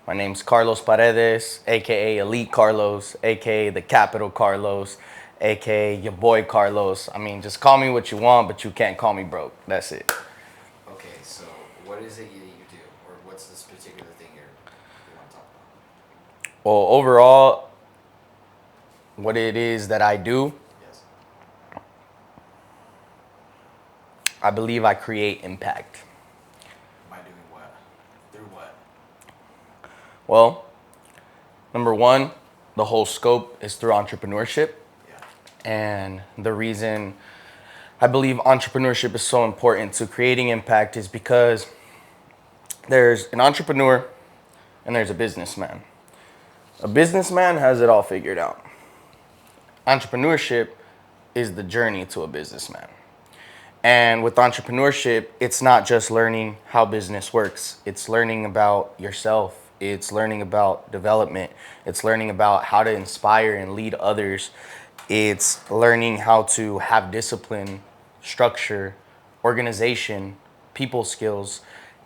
My name's Carlos Paredes, aka Elite Carlos, aka the Capital Carlos, aka your boy Carlos. I mean, just call me what you want, but you can't call me broke. That's it. Okay, so what is it that you do, or what's this particular thing you want to talk Well, overall, what it is that I do, about? Yes. I believe I create impact. By doing what? Through what? Well, number one, the whole scope is through entrepreneurship. Yeah. And the reason I believe entrepreneurship is so important to creating impact is because there's an entrepreneur and there's a businessman. A businessman has it all figured out. Entrepreneurship is the journey to a businessman. And with entrepreneurship, it's not just learning how business works, it's learning about yourself, it's learning about development, it's learning about how to inspire and lead others, it's learning how to have discipline, structure, organization, people skills.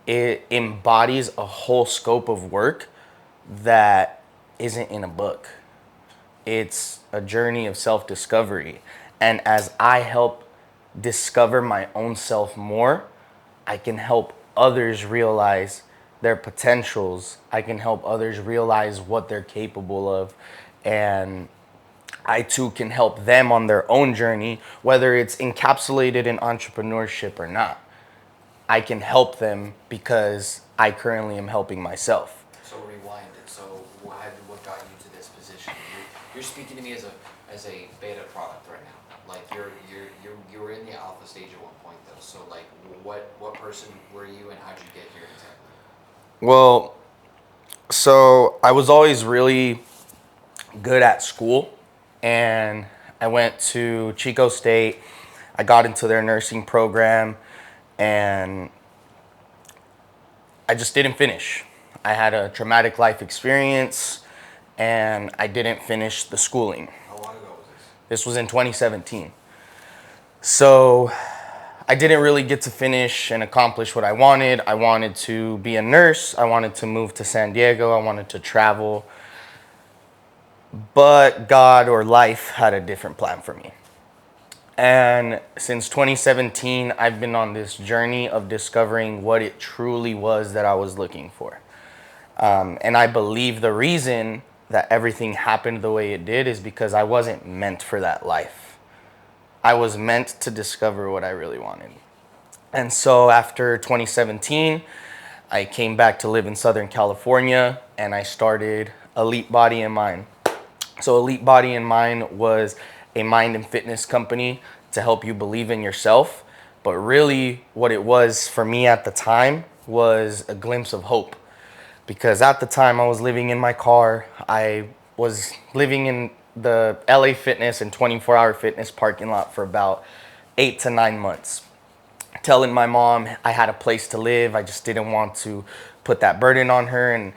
It embodies a whole scope of work that isn't in a book. It's a journey of self discovery. And as I help discover my own self more, I can help others realize their potentials. I can help others realize what they're capable of. And I too can help them on their own journey, whether it's encapsulated in entrepreneurship or not. I can help them because I currently am helping myself. So rewind it. So what got you to this position? You're speaking to me as a beta product right now. Like you were in the alpha stage at one point though. So like what person were you and how'd you get here exactly? Well, so I was always really good at school, and I went to Chico State. I got into their nursing program, and I just didn't finish. I had a traumatic life experience, and I didn't finish the schooling. How long ago was this? This was in 2017. So I didn't really get to finish and accomplish what I wanted. I wanted to be a nurse. I wanted to move to San Diego. I wanted to travel. But God or life had a different plan for me. And since 2017, I've been on this journey of discovering what it truly was that I was looking for. And I believe the reason that everything happened the way it did is because I wasn't meant for that life. I was meant to discover what I really wanted. And so after 2017, I came back to live in Southern California and I started Elite Body and Mind. So Elite Body and Mind was a mind and fitness company to help you believe in yourself. But really what it was for me at the time was a glimpse of hope. Because at the time I was living in my car, I was living in the LA Fitness and 24-hour fitness parking lot for about 8 to 9 months. Telling my mom I had a place to live, I just didn't want to put that burden on her. And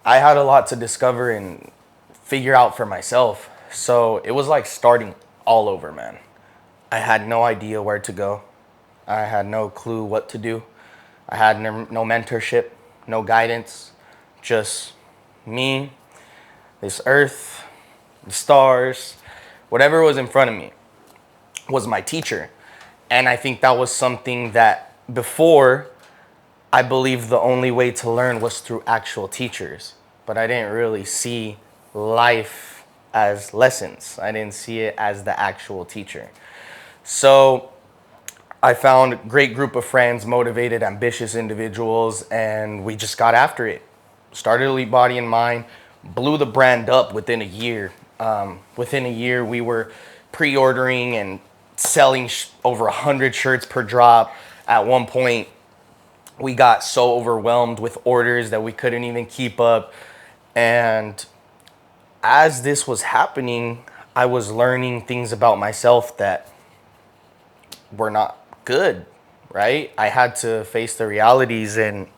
I had a lot to discover and figure out for myself. So it was like starting all over, man. I had no idea where to go. I had no clue what to do. I had no mentorship, no guidance, just me, this earth, the stars, whatever was in front of me was my teacher. And I think that was something that before I believed the only way to learn was through actual teachers. But I didn't really see life as lessons. I didn't see it as the actual teacher. So I found a great group of friends, motivated, ambitious individuals, and we just got after it. Started Elite Body and Mind, blew the brand up within a year. Within a year, we were pre-ordering and selling over 100 shirts per drop. At one point, we got so overwhelmed with orders that we couldn't even keep up. And as this was happening, I was learning things about myself that were not good, right? I had to face the realities. And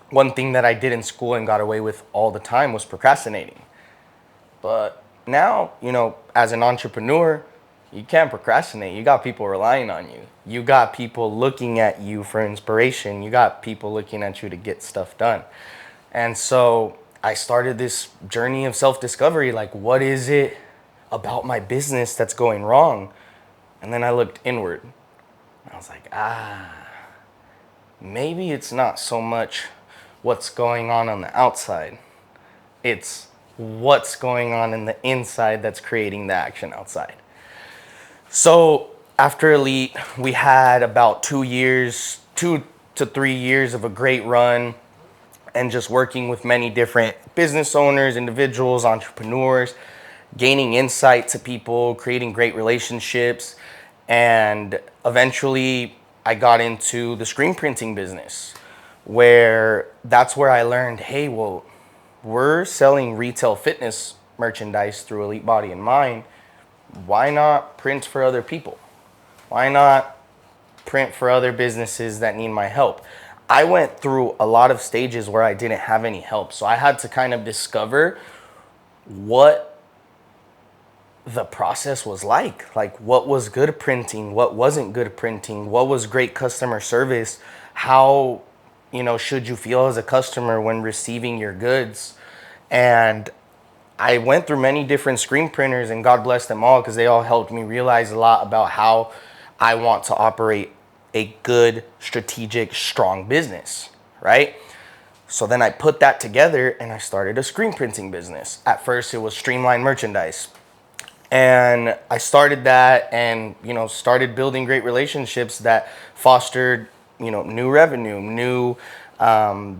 one thing that I did in school and got away with all the time was procrastinating. But now, as an entrepreneur, you can't procrastinate. You got people relying on you. You got people looking at you for inspiration. You got people looking at you to get stuff done. And so I started this journey of self-discovery. Like, what is it about my business that's going wrong? And then I looked inward. I was like, maybe it's not so much what's going on the outside. It's what's going on in the inside that's creating the action outside. So after Elite, we had about 2 years, 2 to 3 years of a great run and just working with many different business owners, individuals, entrepreneurs, gaining insight to people, creating great relationships. And eventually I got into the screen printing business, where that's where I learned, hey, well, we're selling retail fitness merchandise through Elite Body and Mind. Why not print for other people? Why not print for other businesses that need my help? I went through a lot of stages where I didn't have any help. So I had to kind of discover what the process was like what was good printing, what wasn't good printing, what was great customer service, how, should you feel as a customer when receiving your goods. And I went through many different screen printers, and God bless them all because they all helped me realize a lot about how I want to operate a good, strategic, strong business, right? So then I put that together and I started a screen printing business. At first it was Streamline Merchandise. And I started that and, started building great relationships that fostered, new revenue, new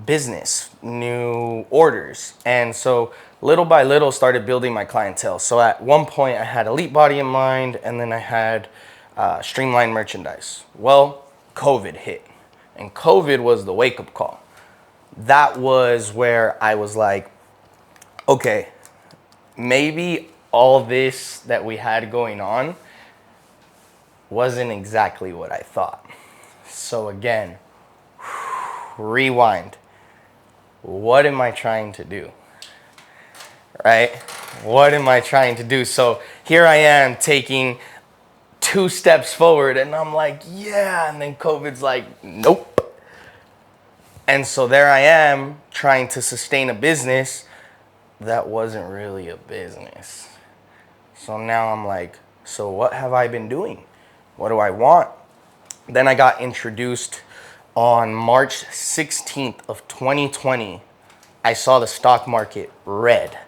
business, new orders. And so little by little started building my clientele. So at one point I had Elite Body in Mind, and then I had Streamline Merchandise. Well, COVID hit, and COVID was the wake-up call. That was where I was like, okay, maybe all this that we had going on wasn't exactly what I thought. So again, rewind. What am I trying to do? Right? What am I trying to do? So here I am taking 2 steps forward and I'm like, yeah. And then COVID's like, nope. And so there I am trying to sustain a business that wasn't really a business. So now I'm like, so what have I been doing? What do I want? Then I got introduced on March 16th of 2020. I saw the stock market red.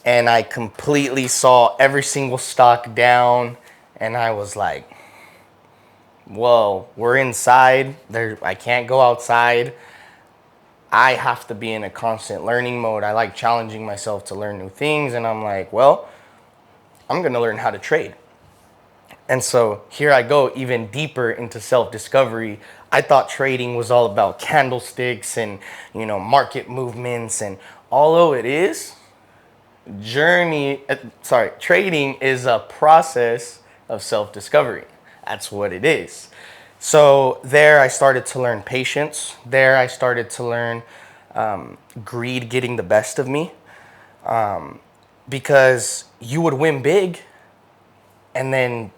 And I completely saw every single stock down. And I was like, whoa, we're inside. I can't go outside. I have to be in a constant learning mode. I like challenging myself to learn new things. And I'm like, well, I'm going to learn how to trade. And so here I go even deeper into self-discovery. I thought trading was all about candlesticks and, market movements. And although it is, trading is a process of self-discovery. That's what it is. So there I started to learn patience. There I started to learn greed getting the best of me. Because you would win big and then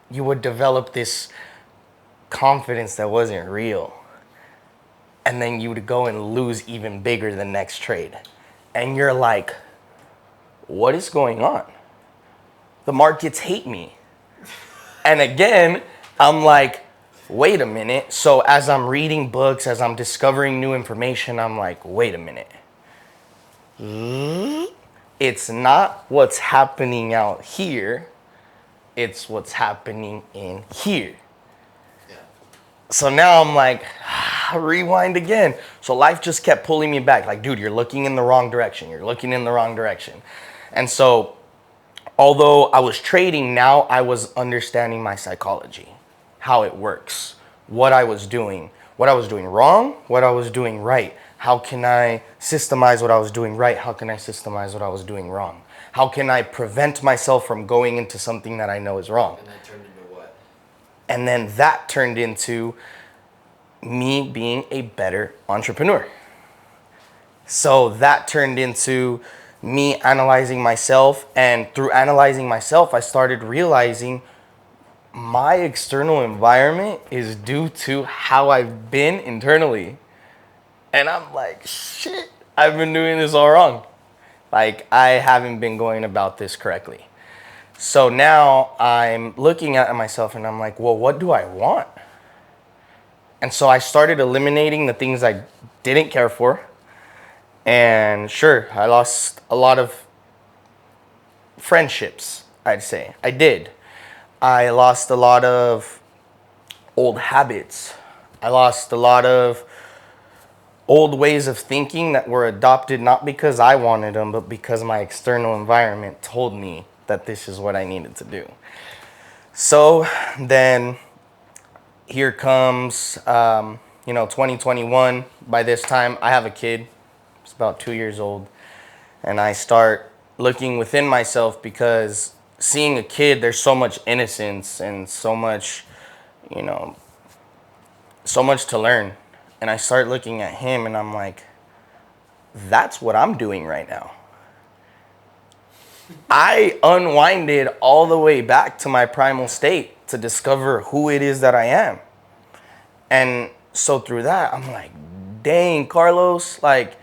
you would develop this confidence that wasn't real. And then you would go and lose even bigger the next trade. And you're like, what is going on? The markets hate me. And again, I'm like, wait a minute. So as I'm reading books, as I'm discovering new information, I'm like, wait a minute. It's not what's happening out here. It's what's happening in here. Yeah. So now I'm like, rewind again. So life just kept pulling me back. Like, dude, you're looking in the wrong direction. You're looking in the wrong direction. And so although I was trading, now I was understanding my psychology, how it works, what I was doing wrong, what I was doing right. How can I systemize what I was doing right? How can I systemize what I was doing wrong? How can I prevent myself from going into something that I know is wrong? And that turned into what? And then that turned into me being a better entrepreneur. So that turned into me analyzing myself. And through analyzing myself, I started realizing my external environment is due to how I've been internally. And I'm like, shit, I've been doing this all wrong. Like, I haven't been going about this correctly. So now I'm looking at myself and I'm like, well, what do I want? And so I started eliminating the things I didn't care for. And sure, I lost a lot of friendships, I'd say. I did. I lost a lot of old habits. I lost a lot of old ways of thinking that were adopted not because I wanted them, but because my external environment told me that this is what I needed to do. So then here comes, 2021. By this time, I have a kid. It's about 2 years old. And I start looking within myself because seeing a kid, there's so much innocence and so much, you know, so much to learn. And I start looking at him and I'm like, that's what I'm doing right now. I unwinded all the way back to my primal state to discover who it is that I am. And so through that, I'm like, dang, Carlos, like,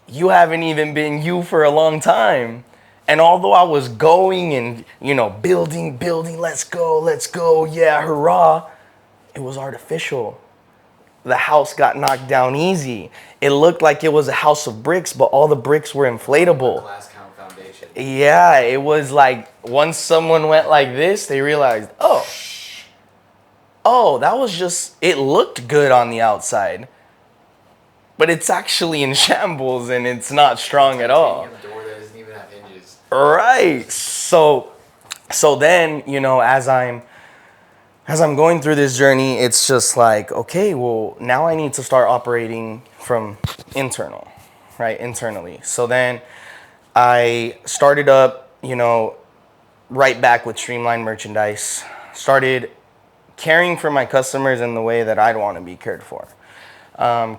you haven't even been you for a long time. And although I was going and, building, let's go, yeah, hurrah, it was artificial. The house got knocked down easy. It looked like it was a house of bricks, but all the bricks were inflatable. Glass count foundation. Yeah, it was like once someone went like this, they realized, that was just, it looked good on the outside, but it's actually in shambles and it's not strong at all. A door that doesn't even have hinges. Right. So then, as I'm going through this journey, it's just like, okay, well, now I need to start operating from internally. So then I started up, right back with Streamline Merchandise, started caring for my customers in the way that I'd want to be cared for.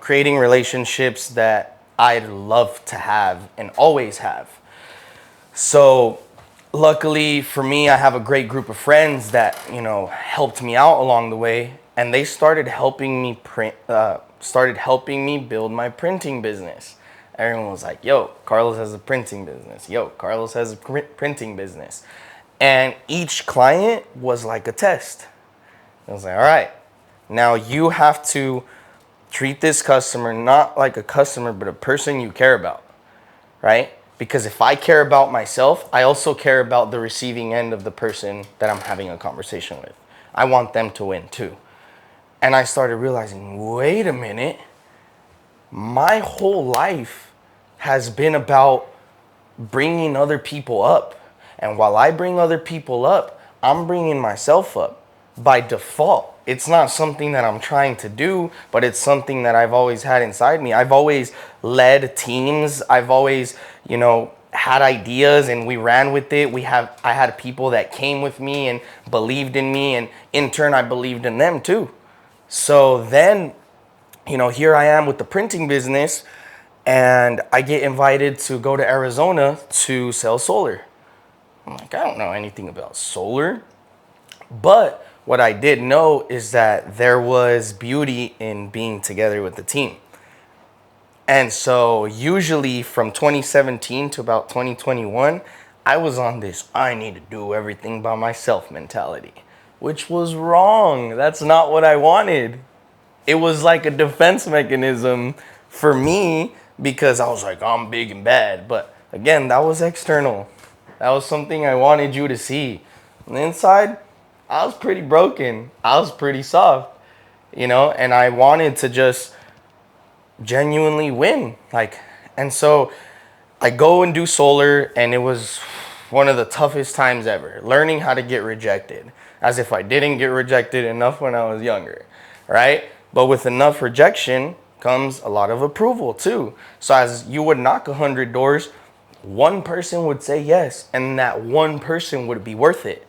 Creating relationships that I'd love to have and always have. So luckily for me, I have a great group of friends that, helped me out along the way, and they started helping me build my printing business. Everyone was like, yo, Carlos has a printing business. Yo, Carlos has a printing business. And each client was like a test. I was like, all right, now you have to treat this customer not like a customer, but a person you care about, right? Because if I care about myself, I also care about the receiving end of the person that I'm having a conversation with. I want them to win too. And I started realizing, wait a minute, my whole life has been about bringing other people up. And while I bring other people up, I'm bringing myself up by default. It's not something that I'm trying to do, but it's something that I've always had inside me. I've always led teams. I've always, had ideas and we ran with it. I had people that came with me and believed in me, and in turn I believed in them too. So then, here I am with the printing business, and I get invited to go to Arizona to sell solar. I'm like, I don't know anything about solar, but what I did know is that there was beauty in being together with the team. And so usually from 2017 to about 2021, I was on this I need to do everything by myself mentality, which was wrong. That's not what I wanted. It was like a defense mechanism for me because I was like, I'm big and bad. But again, that was external. That was something I wanted you to see. On the inside, I was pretty broken. I was pretty soft, and I wanted to just genuinely win. And so I go and do solar, and it was one of the toughest times ever, learning how to get rejected, as if I didn't get rejected enough when I was younger, right? But with enough rejection comes a lot of approval too. So as you would knock 100 doors, one person would say yes, and that one person would be worth it.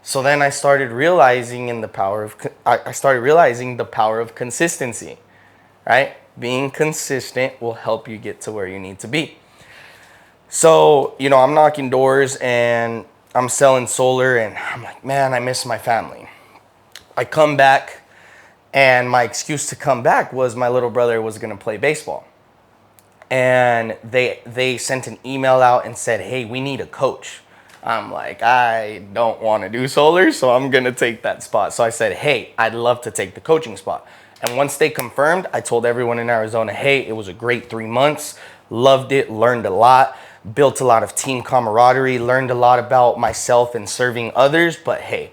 So then I started realizing the power of consistency, right? Being consistent will help you get to where you need to be. So, I'm knocking doors and I'm selling solar, and I'm like, man, I miss my family. I come back, and my excuse to come back was my little brother was going to play baseball. and they sent an email out and said, hey, we need a coach. I'm like, I don't want to do solar, so I'm going to take that spot. So I said, hey, I'd love to take the coaching spot. And once they confirmed, I told everyone in Arizona, hey, it was a great 3 months. Loved it, learned a lot, built a lot of team camaraderie, learned a lot about myself and serving others. But hey,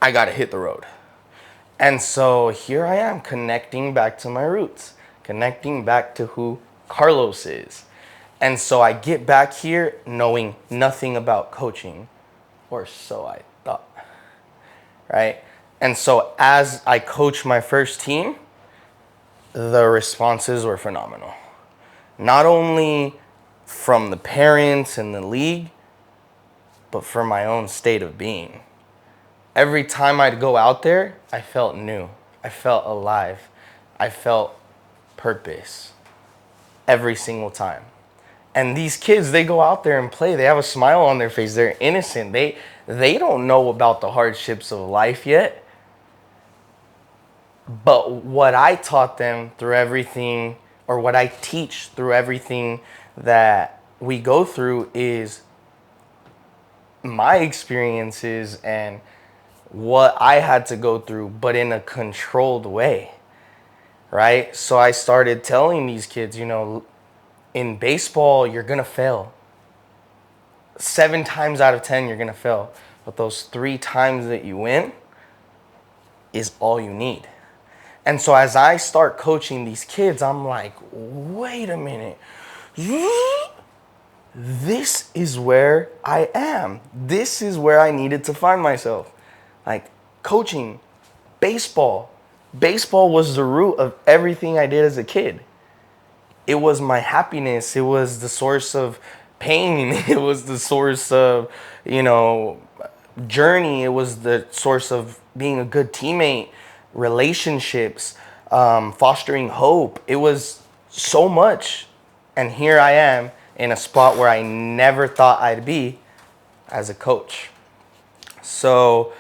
I got to hit the road. And so here I am, connecting back to my roots, connecting back to who Carlos is. And so I get back here knowing nothing about coaching, or so I thought, right? And so as I coached my first team, the responses were phenomenal. Not only from the parents and the league, but from my own state of being. Every time I'd go out there, I felt new. I felt alive. I felt purpose every single time. And these kids, they go out there and play. They have a smile on their face. They're innocent. They don't know about the hardships of life yet. But what I taught them through everything, or what I teach through everything that we go through, is my experiences and what I had to go through, but in a controlled way, right? So I started telling these kids, in baseball, you're going to fail. 7 times out of 10, you're going to fail. But those 3 times that you win is all you need. And so as I start coaching these kids, I'm like, wait a minute. This is where I am. This is where I needed to find myself. Like coaching, baseball. Baseball was the root of everything I did as a kid. It was my happiness. It was the source of pain. It was the source of, journey. It was the source of being a good teammate, relationships, fostering hope. It was so much. And here I am in a spot where I never thought I'd be as a coach. So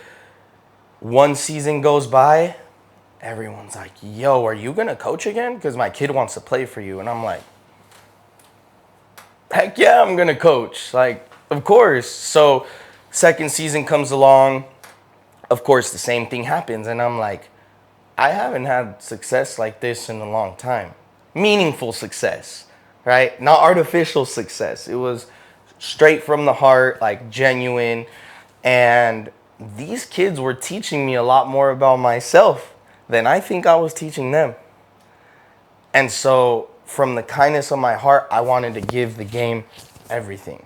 one season goes by, everyone's like, yo, are you going to coach again? Because my kid wants to play for you. And I'm like, heck yeah, I'm going to coach. Like, of course. So second season comes along. Of course, the same thing happens. And I'm like, I haven't had success like this in a long time. Meaningful success, right? Not artificial success. It was straight from the heart, like genuine. And these kids were teaching me a lot more about myself than I think I was teaching them. And so from the kindness of my heart, I wanted to give the game everything.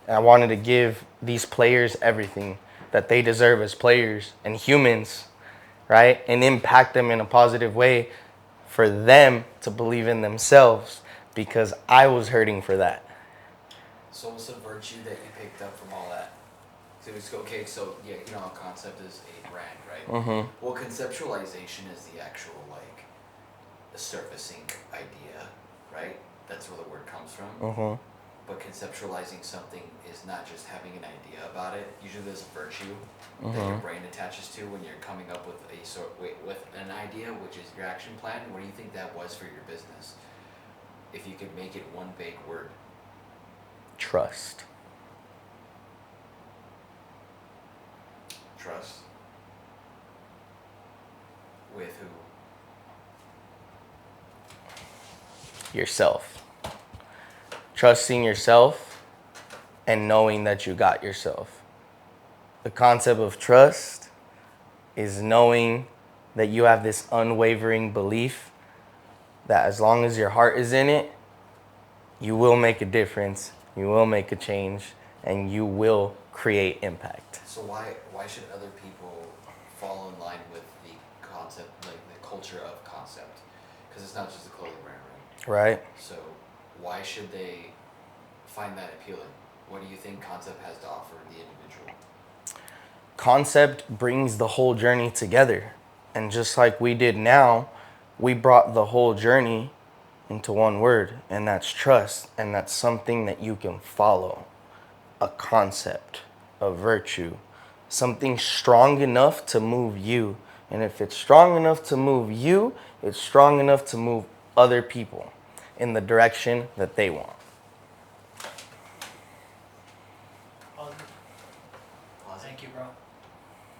I wanted to give these players everything that they deserve as players and humans, right? And impact them in a positive way for them to believe in themselves, because I was hurting for that. So what's the virtue that you picked up from all that? So it's okay. So yeah, a concept is a brand, right? Mm-hmm. Well, conceptualization is the actual the surfacing idea, right? That's where the word comes from. Mm-hmm. But conceptualizing something is not just having an idea about it. Usually there's a virtue that your brain attaches to when you're coming up with with an idea, which is your action plan. What do you think that was for your business? If you could make it one big word. Trust. Trust. With who? Yourself. Trusting yourself and knowing that you got yourself. The concept of trust is knowing that you have this unwavering belief that as long as your heart is in it, you will make a difference, you will make a change, and you will create impact. So why should other people fall in line with the concept, like the culture of concept? Because it's not just a clothing brand, right? Right? So why should they find that appealing? What do you think concept has to offer the individual? Concept brings the whole journey together. And just like we did now, we brought the whole journey into one word, and that's trust. And that's something that you can follow. A concept, a virtue, something strong enough to move you. And if it's strong enough to move you, it's strong enough to move other people. in the direction that they want. Thank you, bro.